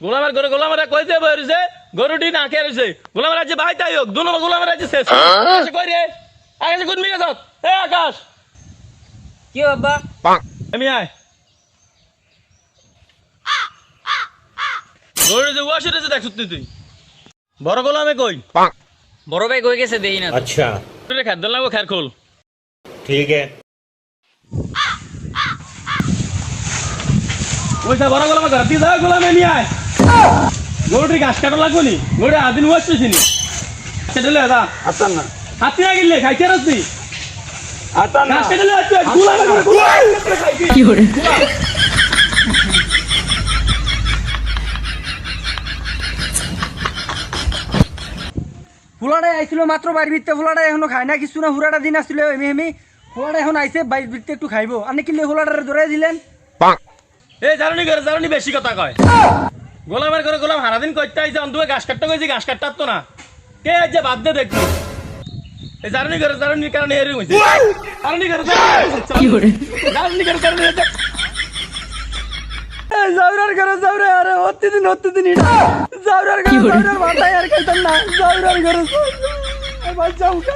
গোলামের ঘরে গোলামেরা কইতে বইছে গরুটি না খেয়ে রইছে গোলামের রাজ্যে ভাই তাই হোক দুনো গোলামের রাজ্যে শেষ এসে কই রে আকাশে কোন মিগে যাও এ আকাশ কি বাবা আমি আয় গরু যে ওয়াশে রে দেখছ তুই বড় গোলামে কই বড় ভাই কই গেছে দেই না अच्छा রে খাদ্য লাগো খের খোল ठीक है ওইটা বড় গোলামে ঘর দিয়ে দাও গোলামে নিয়ে আয় গরুটি ঘাস কাটা লাগবো নি গরু আদিন ওয়াশছি নি কেটে লে দা আতান না হাতি না গিলে খাইতে রাস্তি আতান না ঘাস কেটে লে গোলামে খাইবি কি করে ফুলাটা আইছিল মাত্র বাড়ির ভিতরে ফুলাটা এখনো খায় না কিছু না হুরাটা দিন আসছিল এমি ফুলাটা এখন আইছে বাড়ির ভিতরে একটু খাইবো আপনি কিনলে ফুলাটা ধরে দিলেন এ জারুনি করে জারুনি বেশি কথা কয় গোলামের করে গোলাম হারাদিন কইতে আইছে অন্ধুয়ে ঘাস কাটতে কইছি ঘাস কাটতার তো না কে আজ বাদ দে দেখবি এই জারুনি করে জারুনির কারণে এরই হইছে জারুনি করে কি করে জারুনি করে কারণে জাউরার ঘরে জাউরে আরে অতিদিন জাউরার ঘরে জাউরার মাথায় আর খাইতাম না জাউরার ঘরে বাচ্চা উঠা